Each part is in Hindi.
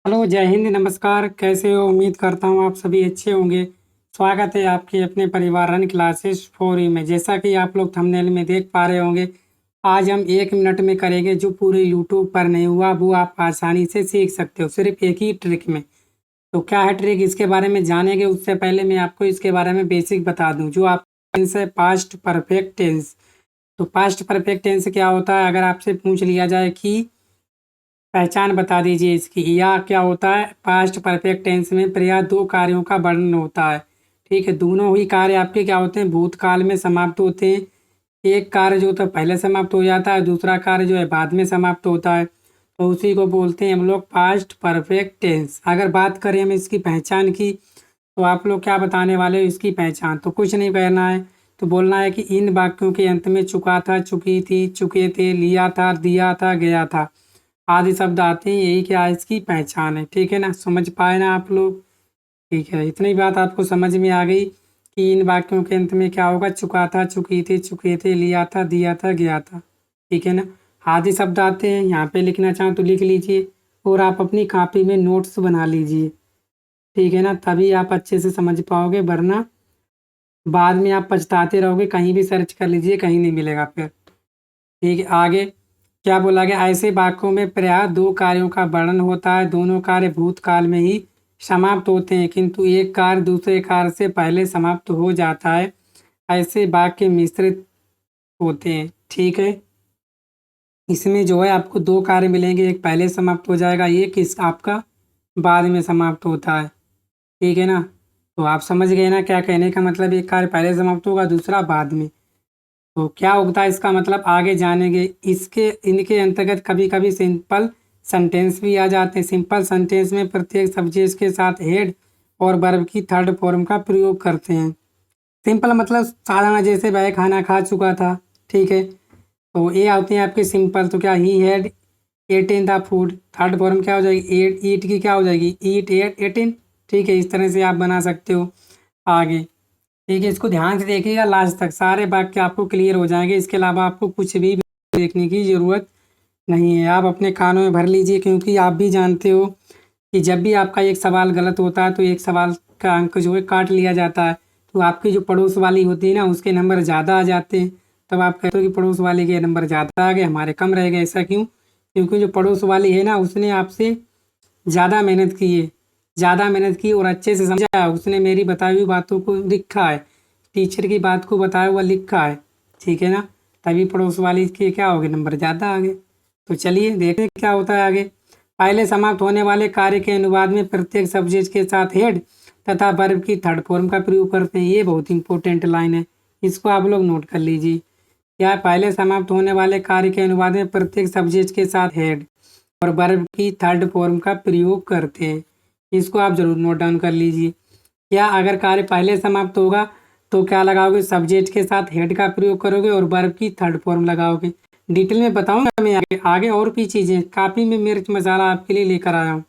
हेलो, जय हिंद, नमस्कार। कैसे हो? उम्मीद करता हूँ आप सभी अच्छे होंगे। स्वागत है आपके अपने परिवार रन क्लासेस फॉर यू में। जैसा कि आप लोग थंबनेल में देख पा रहे होंगे, आज हम 1 मिनट में करेंगे जो पूरे यूट्यूब पर नहीं हुआ, वो आप आसानी से सीख सकते हो सिर्फ एक ही ट्रिक में। तो क्या है ट्रिक, इसके बारे में जानेंगे। उससे पहले मैं आपको इसके बारे में बेसिक बता दूँ। जो आप टेंस है, पास्ट परफेक्ट टेंस। तो पास्ट परफेक्ट टेंस क्या होता है? अगर आपसे पूछ लिया जाए कि पहचान बता दीजिए इसकी, या क्या होता है? पास्ट परफेक्ट टेंस में प्रयास 2 कार्यों का वर्णन होता है। ठीक है, दोनों ही कार्य आपके क्या होते हैं? भूतकाल में समाप्त होते हैं। एक कार्य जो होता है पहले समाप्त हो जाता है, दूसरा कार्य जो है बाद में समाप्त होता है। तो उसी को बोलते हैं हम लोग पास्ट परफेक्ट टेंस। अगर बात करें हम इसकी पहचान की, तो आप लोग क्या बताने वाले हो इसकी पहचान? तो कुछ नहीं कहना है, तो बोलना है कि इन वाक्यों के अंत में चुका था, चुकी थी, चुके थे, लिया था, दिया था, गया था आदि शब्द आते हैं। यही क्या है? इसकी पहचान है। ठीक है ना? समझ पाए ना आप लोग? ठीक है, इतनी बात आपको समझ में आ गई कि इन वाक्यों के अंत में क्या होगा? चुका था, चुकी थी, चुके थे, लिया था, दिया था, गया था। ठीक है ना? आदि शब्द आते हैं। यहाँ पे लिखना चाहो तो लिख लीजिए, और आप अपनी कॉपी में नोट्स बना लीजिए। ठीक है ना? तभी आप अच्छे से समझ पाओगे, वरना बाद में आप पछताते रहोगे। कहीं भी सर्च कर लीजिए, कहीं नहीं मिलेगा फिर। ठीक है, आगे क्या बोला गया? ऐसे वाक्यों में प्रायः 2 कार्यों का वर्णन होता है। दोनों कार्य भूतकाल में ही समाप्त होते हैं, किंतु एक कार्य दूसरे कार्य से पहले समाप्त हो जाता है। ऐसे वाक्य मिश्रित होते हैं। ठीक है, इसमें जो है आपको 2 कार्य मिलेंगे, एक पहले समाप्त हो जाएगा, एक इस आपका बाद में समाप्त होता है। ठीक है ना? तो आप समझ गए ना क्या कहने का मतलब? एक कार्य पहले समाप्त होगा, दूसरा बाद में। तो क्या होता है इसका मतलब? आगे जानेंगे। इसके इनके अंतर्गत कभी कभी सिंपल सेंटेंस भी आ जाते हैं। सिंपल सेंटेंस में प्रत्येक सब्जेक्ट के साथ हेड और वर्ब की थर्ड फॉर्म का प्रयोग करते हैं। सिंपल मतलब साधारण, जैसे वह खाना खा चुका था। ठीक है, तो ये आते हैं आपके सिंपल। तो क्या? He had attain the food. Third form क्या हो जाएगी? एट। ईट की क्या हो जाएगी? ईट एट एटीन। ठीक है, इस तरह से आप बना सकते हो आगे। ठीक है, इसको ध्यान से देखिएगा, लास्ट तक सारे वाक्य आपको क्लियर हो जाएंगे। इसके अलावा आपको कुछ भी देखने की ज़रूरत नहीं है। आप अपने कानों में भर लीजिए, क्योंकि आप भी जानते हो कि जब भी आपका एक सवाल गलत होता है तो एक सवाल का अंक जो है काट लिया जाता है। तो आपकी जो पड़ोस वाली होती है ना, उसके नंबर ज़्यादा आ जाते हैं। तब आप कहते हो कि पड़ोस वाले के नंबर ज़्यादा आ गए, हमारे कम रह गए। ऐसा क्यों? क्योंकि जो पड़ोस वाली है ना, उसने आपसे ज़्यादा मेहनत की है, ज़्यादा मेहनत की और अच्छे से समझा है। उसने मेरी बताई हुई बातों को लिखा है, टीचर की बात को बताया हुआ लिखा है। ठीक है ना? तभी पड़ोस वाली के क्या हो गए? नंबर ज़्यादा आ गए। तो चलिए देखते क्या होता है आगे। पहले समाप्त होने वाले कार्य के अनुवाद में प्रत्येक सब्जेक्ट के साथ हेड तथा वर्ब की थर्ड फॉर्म का प्रयोग करते हैं। ये बहुत इंपॉर्टेंट लाइन है, इसको आप लोग नोट कर लीजिए। क्या? पहले समाप्त होने वाले कार्य के अनुवाद में प्रत्येक सब्जेक्ट के साथ हेड और वर्ब की थर्ड फॉर्म का प्रयोग करते हैं। इसको आप जरूर नोट डाउन कर लीजिए। क्या? अगर कार्य पहले समाप्त होगा तो क्या लगाओगे? सब्जेक्ट के साथ हेड का प्रयोग करोगे और वर्ब की थर्ड फॉर्म लगाओगे। डिटेल में बताऊंगा मैं आगे और भी चीज़ें। काफ़ी में मिर्च मसाला आपके लिए लेकर आया हूँ।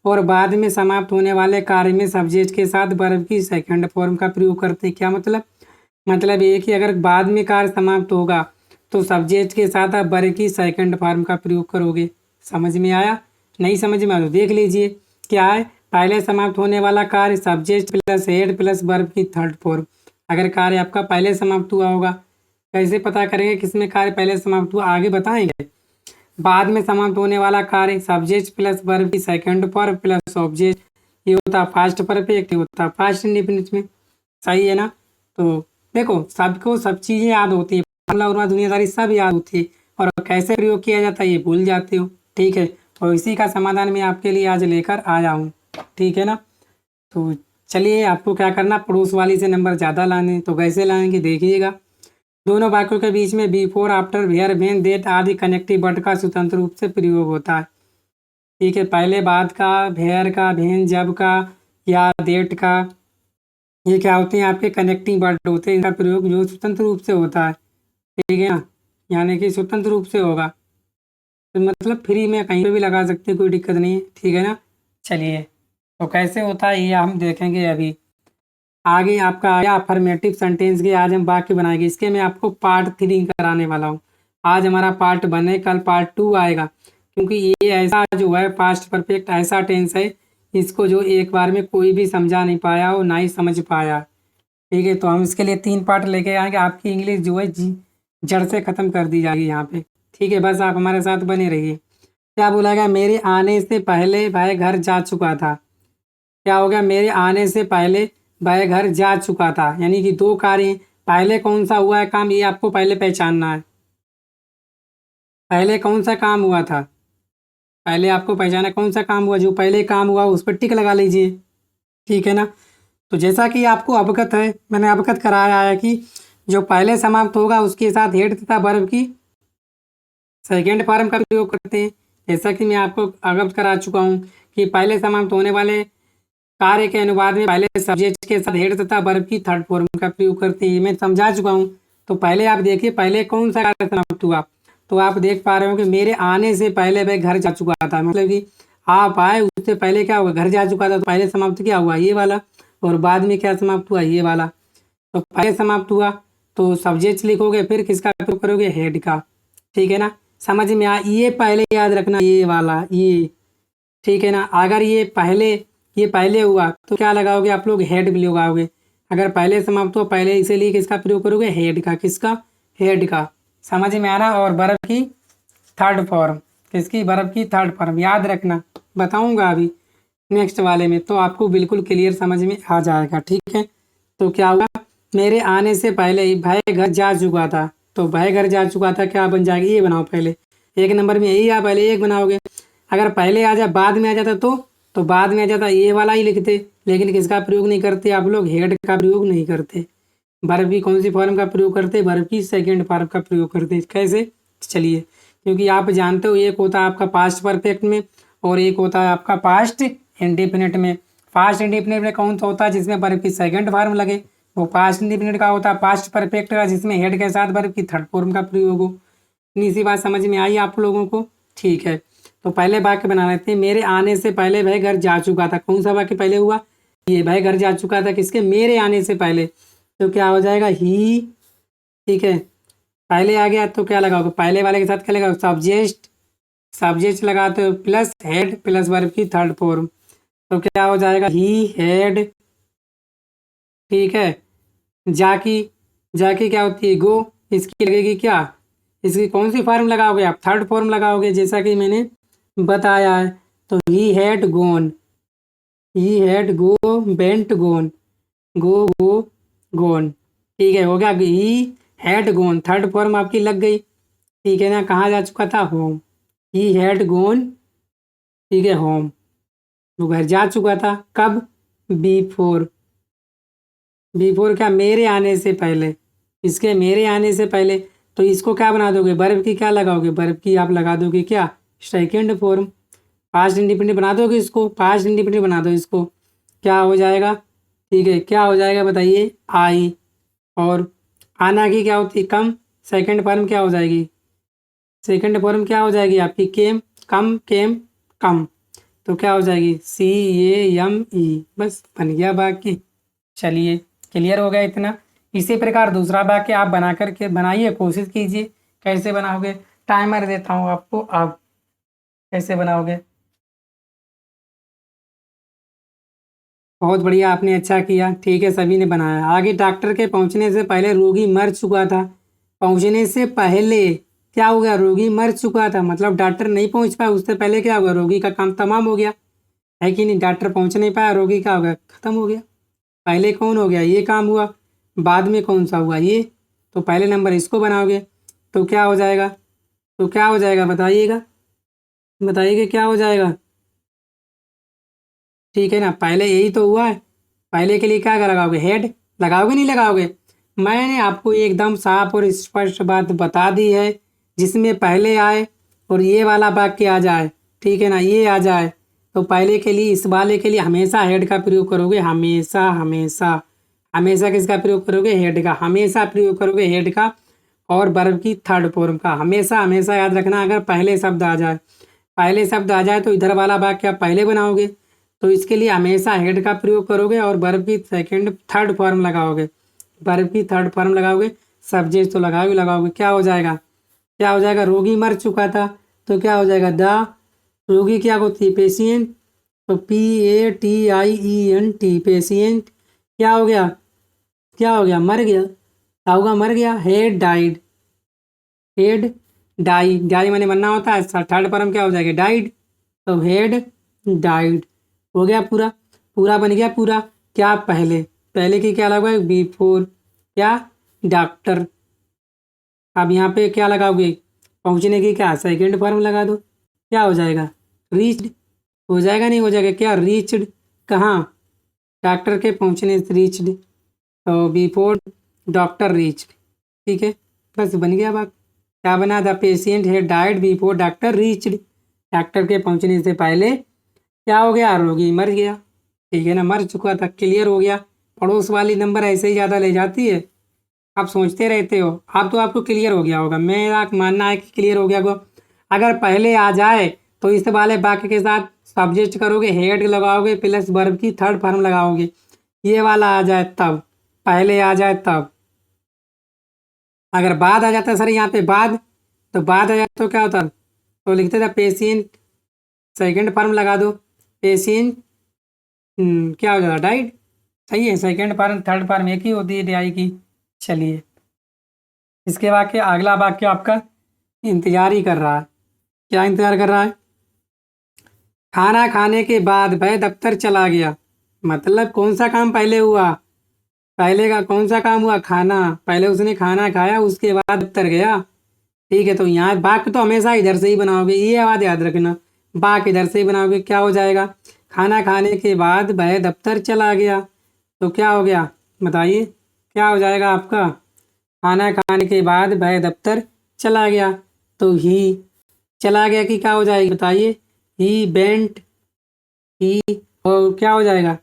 और बाद में समाप्त होने वाले कार्य में सब्जेक्ट के साथ वर्ब की सेकंड फॉर्म का प्रयोग करते हैं। क्या मतलब? मतलब ये कि अगर बाद में कार्य समाप्त होगा तो सब्जेक्ट के साथ आप वर्ब की सेकंड फॉर्म का प्रयोग करोगे। समझ में आया? नहीं समझ में आया तो देख लीजिए। क्या है? पहले समाप्त होने वाला कार्य subject plus head plus verb की थर्ड फॉर्म। अगर कार्य आपका पहले समाप्त हुआ होगा, कैसे पता करेंगे किसमें कार्य पहले समाप्त हुआ? आगे बताएंगे। बाद में समाप्त होने वाला कार्य सब्जेक्ट प्लस वर्ब की सेकंड फॉर्म प्लस ऑब्जेक्ट। ये होता है फास्ट परफेक्ट, ये होता है फास्ट इंडेफिनिट में। सही है ना? तो देखो, सबको सब चीज़ें याद होती है, फॉर्मूला और दुनियादारी सब याद होती है, और कैसे प्रयोग किया जाता है ये भूल जाते हो। ठीक है, और इसी का समाधान मैं आपके लिए आज लेकर आया हूँ। ठीक है ना? तो चलिए, आपको क्या करना? पड़ोस वाली से नंबर ज़्यादा लाने। तो कैसे लाएंगे देखिएगा। दोनों वाक्यों के बीच में before, after, where, when, that आदि कनेक्टिव वर्ड का स्वतंत्र रूप से प्रयोग होता है। ठीक है, पहले, बाद का, वेयर का, व्हेन जब का, या दैट का, ये क्या होते हैं? आपके कनेक्टिंग वर्ड होते हैं। इनका प्रयोग जो स्वतंत्र रूप से होता है। ठीक है ना? यानी कि स्वतंत्र रूप से होगा, तो मतलब फ्री में कहीं पे भी लगा सकते हैं, कोई दिक्कत नहीं है। ठीक है ना? चलिए, तो कैसे होता है ये हम देखेंगे अभी। आगे आपका आया अफर्मेटिव सेंटेंस के, आज हम वाक्य बनाएंगे। इसके मैं आपको पार्ट 3 कराने वाला हूँ। आज हमारा पार्ट 1 है, कल पार्ट 2 आएगा। क्योंकि ये ऐसा जो है पास्ट परफेक्ट ऐसा टेंस है, इसको जो एक बार में कोई भी समझा नहीं पाया और ना ही समझ पाया। ठीक है, तो हम इसके लिए 3 पार्ट लेके आएंगे। आपकी इंग्लिश जो है जड़ से ख़त्म कर दी जाएगी यहाँ पे। ठीक है, बस आप हमारे साथ बने रहिए। क्या बोला गया? मेरे आने से पहले वह घर जा चुका था। क्या हो गया? मेरे आने से पहले वह घर जा चुका था, यानी कि 2 कार्य हैं। पहले कौन सा हुआ है काम, ये आपको पहले पहचानना है। पहले कौन सा काम हुआ था, पहले आपको पहचाना कौन सा काम हुआ। जो पहले काम हुआ उस पर टिक लगा लीजिए। ठीक है ना। तो जैसा कि आपको अवगत है, मैंने अवगत कराया है कि जो पहले समाप्त होगा उसके साथ हेड तथा वर्ब की सेकेंड फॉर्म का प्रयोग करते हैं। जैसा कि मैं आपको अवगत करा चुका हूँ कि पहले समाप्त होने वाले कार्य के अनुवाद में पहले सब्जेक्ट के साथ हेड तथा वर्ब की थर्ड फॉर्म का प्रयोग करते हैं। मैं समझा चुका हूँ। तो पहले आप देखिए, पहले कौन सा कार्य समाप्त हुआ। तो आप देख पा रहे हो कि मेरे आने से पहले वह घर जा चुका था, मतलब कि आप आए उससे पहले क्या हुआ, घर जा चुका था। तो पहले समाप्त क्या हुआ, ये वाला, और बाद में क्या समाप्त हुआ, ये वाला। तो पहले समाप्त हुआ तो सब्जेक्ट लिखोगे, फिर किसका प्रयोग करोगे, हेड का। ठीक है ना, समझ में आ, ये पहले याद रखना, ये वाला, ये। ठीक है ना। अगर ये पहले हुआ तो क्या लगाओगे आप लोग, हेड भी लगाओगे। अगर पहले समाप्त हुआ, पहले इसीलिए किसका प्रयोग करोगे, हेड का। किसका, हेड का। समझ में आ रहा। और वर्ब की थर्ड फॉर्म, किसकी, वर्ब की थर्ड फॉर्म याद रखना, बताऊंगा अभी नेक्स्ट वाले में, तो आपको बिल्कुल क्लियर समझ में आ जाएगा। ठीक है, तो क्या हुआ, मेरे आने से पहले ही भाई घर जा चुका था। तो भाई घर जा चुका था क्या बन जाएगा, ये बनाओ पहले। 1 नंबर में यही, आप पहले 1 बनाओगे। अगर पहले आ जाए, बाद में आ जाता तो बाद में आ जाता ये वाला ही लिखते। लेकिन किसका प्रयोग नहीं करते आप लोग, हेड का प्रयोग नहीं करते। वर्ब की कौन सी फॉर्म का प्रयोग करते, वर्ब की सेकेंड फॉर्म का प्रयोग करते। कैसे, चलिए, क्योंकि आप जानते हो एक होता है आपका पास्ट परफेक्ट में और एक होता है आपका पास्ट इंडेफिनिट में। पास्ट इंडेफिनिट में कौन सा होता है, जिसमें वर्ब की सेकंड फॉर्म लगे, वो पास्ट इंडेफिनिट का होता है। पास्ट परफेक्ट का जिसमें हेड के साथ वर्ब की थर्ड फॉर्म का प्रयोग हो। इतनी सी बात समझ में आई आप लोगों को। ठीक है, तो पहले वाक्य बना लेते हैं। मेरे आने से पहले वह घर जा चुका था। कौन सा वाक्य पहले हुआ, ये, वह घर जा चुका था किसके, मेरे आने से पहले। तो क्या हो जाएगा, ही। ठीक है, पहले आ गया तो क्या लगाओगे, पहले वाले के साथ क्या लगाओगे, सब्जेक्ट। सब्जेक्ट लगाते हो प्लस हेड प्लस वर्ब की थर्ड फॉर्म। तो क्या हो जाएगा, ही हेड। ठीक है, जाकी, जाकी क्या होती है, गो। इसकी लगेगी क्या, इसकी कौन सी फॉर्म लगाओगे आप, थर्ड फॉर्म लगाओगे, जैसा कि मैंने बताया है। तो he had gone, he had go, bent gone, go gone. ठीक है, हो गया, he had gone, third form आपकी लग गई। ठीक है ना, कहाँ जा चुका था, होम। ही हैड गोन, ठीक है, होम, वो घर जा चुका था। कब, बिफोर। बिफोर क्या, मेरे आने से पहले, इसके मेरे आने से पहले। तो इसको क्या बना दोगे, वर्ब की क्या लगाओगे, वर्ब की आप लगा दोगे क्या, सेकेंड फॉर्म। पास्ट इंडिपेंडेंट बना दोगे इसको, पास्ट इंडिपेंडेंट बना दो इसको। क्या हो जाएगा, ठीक है, क्या हो जाएगा बताइए, आई। और आना की क्या होती है, कम। सेकेंड फॉर्म क्या हो जाएगी, सेकेंड फॉर्म क्या हो जाएगी आपकी, केम, कम, केम, कम। तो क्या हो जाएगी, CAME। बस बन गया वाक्य। चलिए, क्लियर हो गया इतना। इसी प्रकार दूसरा वाक्य आप बना करके बनाइए, कोशिश कीजिए। कैसे बनाओगे, टाइमर देता हूँ आपको, आप कैसे बनाओगे। बहुत बढ़िया, आपने अच्छा किया। ठीक है, सभी ने बनाया। आगे, डॉक्टर के पहुंचने से पहले रोगी मर चुका था। पहुंचने से पहले क्या हो गया, रोगी मर चुका था, मतलब डॉक्टर नहीं पहुंच पाया, उससे पहले क्या हुआ, रोगी का काम तमाम हो गया, है कि नहीं। डॉक्टर पहुंच नहीं पाया, रोगी क्या हो गया, खत्म हो गया। पहले कौन हो गया, ये काम हुआ। बाद में कौन सा हुआ, ये। तो पहले नंबर इसको बनाओगे तो क्या हो जाएगा, तो क्या हो जाएगा बताइएगा, बताइएगा क्या हो जाएगा। ठीक है ना, पहले यही तो हुआ है। पहले के लिए क्या लगाओगे, हेड लगाओगे, नहीं लगाओगे। मैंने आपको एकदम साफ और स्पष्ट बात बता दी है, जिसमें पहले आए और ये वाला वाक्य आ जाए। ठीक है ना, ये आ जाए तो पहले के लिए, इस वाले के लिए हमेशा हेड का प्रयोग करोगे, हमेशा हमेशा। हमेशा किसका प्रयोग करोगे, हेड का, हमेशा प्रयोग करोगे हेड का। और वर्ब की थर्ड फॉर्म का, हमेशा हमेशा याद रखना। अगर पहले शब्द आ जाए, पहले शब्द आ जाए तो इधर वाला वाक्य आप पहले बनाओगे। तो इसके लिए हमेशा हेड का प्रयोग करोगे और वर्ब की सेकंड थर्ड फॉर्म लगाओगे। वर्ब की थर्ड फॉर्म लगाओगे, सब्जेक्ट तो लगाओगे लगाओगे। क्या हो जाएगा, क्या हो जाएगा, रोगी मर चुका था। तो क्या हो जाएगा द। रोगी क्या होती है पेशिएंट, तो PATIENT पेशिएंट। क्या हो गया, क्या हो गया, मर गया, क्या होगा, मर गया। He'd died, he'd die, die मैंने मरना होता है, थर्ड फॉर्म क्या हो जाएगा डाइड, तो हेड डाइड। हो गया पूरा, पूरा बन गया पूरा। क्या पहले, पहले की क्या लगा बिफोर, क्या डॉक्टर। अब यहाँ पे क्या लगाओगे, पहुँचने की क्या सेकंड फॉर्म लगा दो, क्या हो जाएगा रीच्ड। हो जाएगा नहीं हो जाएगा क्या रीच्ड, कहाँ डॉक्टर के पहुँचने से रीच्ड, तो बिफोर डॉक्टर रीच्ड। ठीक है, बस बन गया बात। क्या बना, द पेशेंट है died before doctor reached, doctor के पहुँचने से पहले क्या हो गया रोगी मर गया। ठीक है ना, मर चुका था, क्लियर हो गया। पड़ोस वाली नंबर ऐसे ही ज़्यादा ले जाती है, आप सोचते रहते हो। आप तो आपको क्लियर हो गया होगा, मेरा मानना है कि क्लियर हो गया होगा। अगर पहले आ जाए तो इस वाले वाक्य के साथ सब्जेक्ट करोगे, हेड लगाओगे प्लस वर्ब की थर्ड फॉर्म लगाओगे। ये वाला आ जाए तब, पहले आ जाए तब। अगर बाद आ जाता है सर यहाँ पे बाद, तो बाद आ जाता तो क्या होता, तो लिखते थे पेशेंट, सेकंड फॉर्म लगा दो, पेशेंट क्या हो जाता डाइड। सही है, सेकंड फॉर्म थर्ड फॉर्म एक ही होती है डाई की। चलिए, इसके वाक्य अगला वाक्य आपका इंतजार ही कर रहा है। क्या इंतजार कर रहा है, खाना खाने के बाद वह दफ्तर चला गया। मतलब कौन सा काम पहले हुआ, पहले का कौन सा काम हुआ, खाना। पहले उसने खाना खाया, उसके बाद दफ्तर गया। ठीक है, तो यहाँ बाक तो हमेशा इधर से ही बनाओगे, ये बात याद रखना, बाक इधर से ही बनाओगे। क्या हो जाएगा, खाना खाने के बाद वह दफ्तर चला गया, तो क्या हो गया बताइए, क्या हो जाएगा आपका, खाना खाने के बाद वह दफ्तर चला गया, तो ही चला गया कि क्या हो जाएगी बताइए, ही बेंट, ही, और क्या हो जाएगा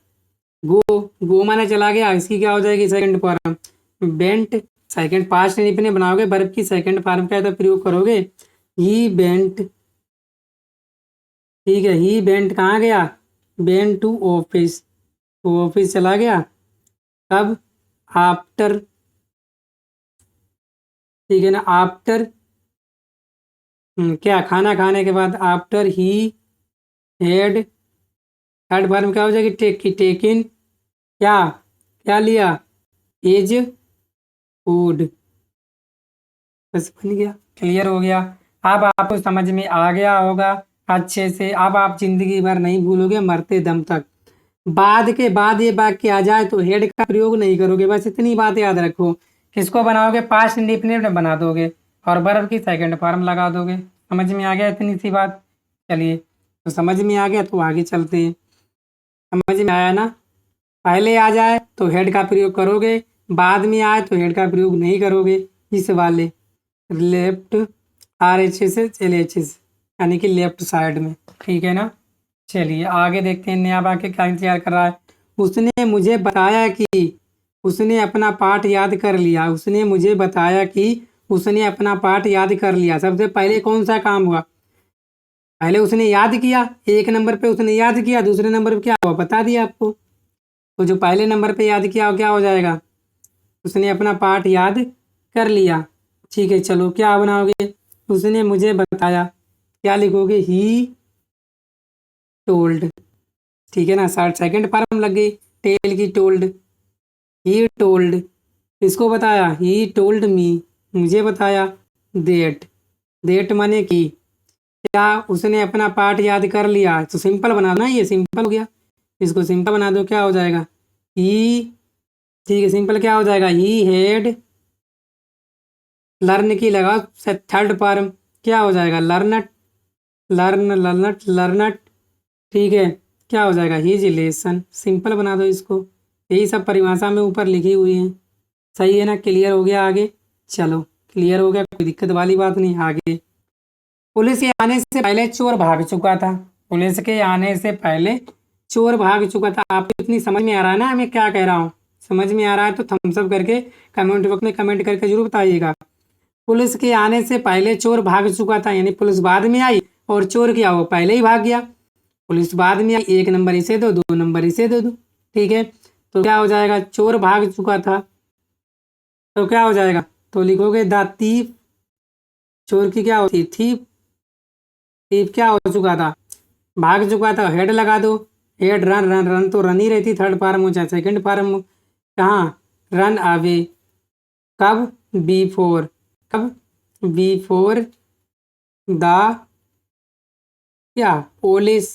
गो, गो माने चला गया, इसकी क्या हो जाएगी second form bent. Second past अपने बनाओगे, वर्ब की सेकंड फॉर्म का तो प्रयोग करोगे, ही बेंट। ठीक है, ही बेंट कहाँ गया, बेंट टू ऑफिस, तो ऑफिस चला गया। कब, आफ्टर। ठीक है ना, आफ्टर क्या खाना खाने के बाद, after he head, third form क्या हो जाएगी टेक की, टेकिन, क्या क्या लिया, एज फूड। बस बन गया, क्लियर हो गया। अब आपको समझ में आ गया होगा अच्छे से। अब आप जिंदगी भर नहीं भूलोगे मरते दम तक। बाद के बाद ये वाक्य आ जाए तो हेड का प्रयोग नहीं करोगे, बस इतनी बात याद रखो। किसको बनाओगे, पास्ट इंडेफिनिट में बना दोगे और वर्ब की सेकंड फॉर्म लगा दोगे। समझ में आ गया इतनी सी बात। चलिए, तो समझ में आ गया तो आगे चलते हैं। समझ में आया ना, पहले आ जाए तो हेड का प्रयोग करोगे, बाद में आए तो हेड का प्रयोग नहीं करोगे। इस वाले लेफ्ट, RHS LHS, यानी कि लेफ्ट साइड में। ठीक है ना, चलिए आगे देखते हैं नया वाक्य क्या इंतजार कर रहा है। उसने मुझे बताया कि उसने अपना पाठ याद कर लिया, उसने मुझे बताया कि उसने अपना पाठ याद कर लिया। सबसे पहले कौन सा काम हुआ, पहले उसने याद किया, एक नंबर पे उसने याद किया, दूसरे नंबर पे क्या हुआ बता दिया आपको। तो जो पहले नंबर पे याद किया वो क्या हो जाएगा, उसने अपना पाठ याद कर लिया। ठीक है, चलो क्या बनाओगे, उसने मुझे बताया, क्या लिखोगे, ही टोल्ड। ठीक है ना, सेकंड फॉर्म लग गई, टेल की टोल्ड, ही टोल्ड, किसको बताया, ही टोल्ड मी, मुझे बताया। देट, देट माने की, क्या उसने अपना पाठ याद कर लिया, तो सिंपल बना दो ना, ये सिंपल हो गया, इसको सिंपल बना दो, क्या हो जाएगा ही। ठीक है, सिंपल क्या हो जाएगा, ही हेड, लर्न की लगा थर्ड फॉर्म, क्या हो जाएगा लर्नट, लर्नट। ठीक है, क्या हो जाएगा हीज लेसन। सिंपल बना दो इसको, यही सब परिभाषा में ऊपर लिखी हुई है। सही है ना, क्लियर हो गया आगे। चलो, क्लियर हो गया, कोई दिक्कत वाली बात नहीं। आगे, पुलिस के आने से पहले चोर भाग चुका था, पुलिस के आने से पहले चोर भाग चुका था। आपको इतनी समझ में आ रहा है ना मैं क्या कह रहा हूँ, समझ में आ रहा है तो थम्स अप करके कमेंट बॉक्स में कमेंट करके जरूर बताइएगा। पुलिस के आने से पहले चोर भाग चुका था, यानी पुलिस बाद में आई और चोर क्या वो पहले ही भाग गया। पुलिस बाद में आई, एक नंबर इसे दो, दो नंबर इसे दे दो। ठीक है, तो क्या हो जाएगा, चोर भाग चुका था, तो क्या हो जाएगा, तो लिखोगे द थीफ, चोर की क्या होती है थीफ। ईफ क्या हो चुका था, भाग चुका था, हेड लगा दो, हेड रन, रन रन तो रन ही रहती थर्ड फॉर्म हो चाहे सेकंड फॉर्म हो। कहाँ, रन अवे, कब, बिफोर, कब, बिफोर द क्या, पुलिस,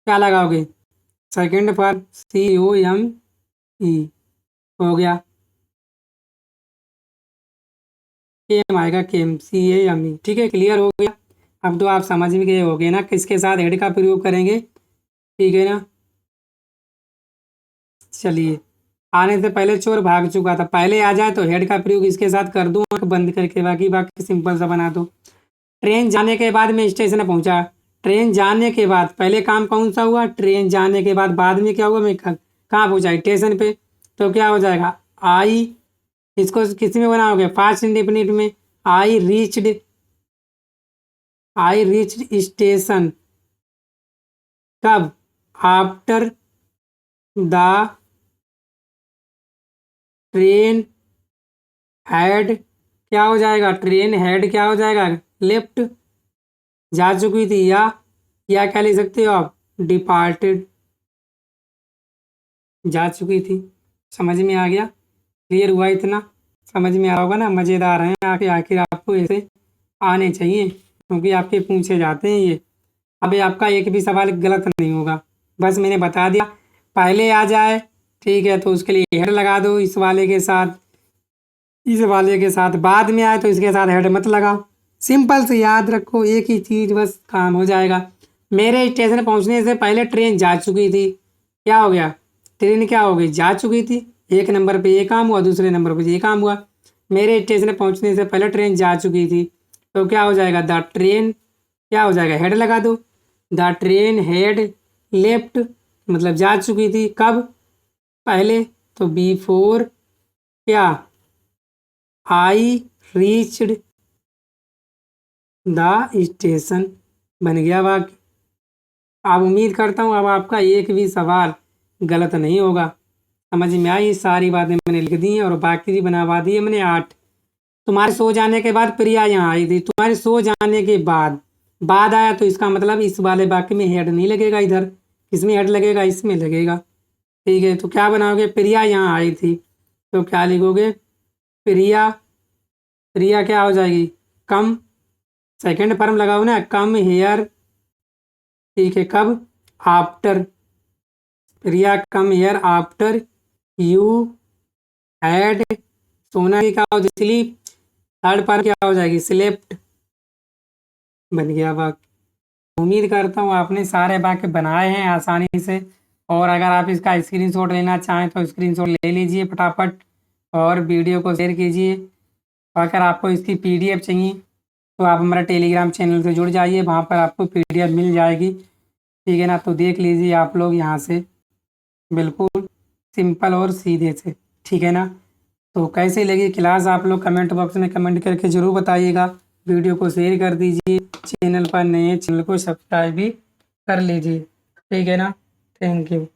क्या लगाओगे, सेकंड फॉर्म COME, हो गया, केम आएगा, केम CAME, ठीक है, क्लियर हो गया। अब तो आप समझ में गए होगे ना किसके साथ हेड का प्रयोग करेंगे, ठीक है ना। चलिए, आने से पहले चोर भाग चुका था, पहले आ जाए तो हेड का प्रयोग इसके साथ कर दूं आंख बंद करके, बाकी बाकी सिंपल सा बना दो। ट्रेन जाने के बाद मैं स्टेशन पहुंचा, ट्रेन जाने के बाद पहले काम कौन सा हुआ, ट्रेन जाने के बाद में क्या हुआ, मैं कहाँ पहुंचा, स्टेशन पे, तो क्या हो जाएगा, आई, इसको किस में बनाओगे, पास्ट इंडेफिनिट में, I reached, I reached station, कब, आफ्टर द ट्रेन हैड, क्या हो जाएगा, ट्रेन हैड क्या हो जाएगा, लेफ्ट, जा चुकी थी, या क्या लिख सकते हो आप, डिपार्टेड, जा चुकी थी। समझ में आ गया, क्लियर हुआ, इतना समझ में आ होगा ना, मज़ेदार हैं आखिर आखिर आपको ऐसे आने चाहिए क्योंकि आपके पूछे जाते हैं ये। अभी आपका एक भी सवाल गलत नहीं होगा, बस मैंने बता दिया, पहले आ जाए ठीक है तो उसके लिए हेड लगा दो इस वाले के साथ, इस वाले के साथ, बाद में आए तो इसके साथ हेड मत लगाओ, सिंपल से याद रखो एक ही चीज़, बस काम हो जाएगा। मेरे स्टेशन पहुंचने से पहले ट्रेन जा चुकी थी, क्या हो गया, ट्रेन क्या हो गई, जा चुकी थी, एक नंबर पे ये काम हुआ, दूसरे नंबर पे ये काम हुआ। मेरे स्टेशन पहुंचने से पहले ट्रेन जा चुकी थी तो क्या हो जाएगा, द ट्रेन, क्या हो जाएगा, हेड लगा दो, द ट्रेन हेड लेफ्ट, मतलब जा चुकी थी, कब, पहले, तो बिफोर क्या, आई रीच्ड द स्टेशन, बन गया वाक्य। अब उम्मीद करता हूँ अब आपका एक भी सवाल गलत नहीं होगा, समझ में आई, सारी बातें मैंने लिख दी हैं और बाकी भी बनवा दी है मैंने 8। तुम्हारे सो जाने के बाद प्रिया यहाँ आई थी, तुम्हारे सो जाने के बाद आया तो इसका मतलब इस वाले वाक्य में हेड नहीं लगेगा, इधर इसमें हेड लगेगा, इसमें लगेगा, ठीक है। तो क्या बनाओगे, प्रिया यहाँ आई थी तो क्या लिखोगे, प्रिया, प्रिया क्या हो जाएगी, कम, सेकंड फॉर्म लगाओ ना, कम हेयर, ठीक है, कब, after, Priya come here after you had, सोना की क्या हो जाएगी, स्लीप, थर्ड फॉर्म क्या हो जाएगी, स्लेप्ट, बन गया वाक्य। उम्मीद करता हूँ आपने सारे वाक्य बनाए हैं आसानी से, और अगर आप इसका स्क्रीनशॉट लेना चाहें तो स्क्रीनशॉट ले लीजिए फटाफट और वीडियो को शेयर कीजिए। और अगर आपको इसकी PDF चाहिए तो आप हमारा टेलीग्राम चैनल से जुड़ जाइए, वहाँ पर आपको PDF मिल जाएगी, ठीक है ना। तो देख लीजिए आप लोग यहाँ से, बिल्कुल सिंपल और सीधे से, ठीक है ना। तो कैसे लगी क्लास आप लोग कमेंट बॉक्स में कमेंट करके ज़रूर बताइएगा, वीडियो को शेयर कर दीजिए, चैनल पर नए चैनल को सब्सक्राइब भी कर लीजिए, ठीक है ना। Thank you.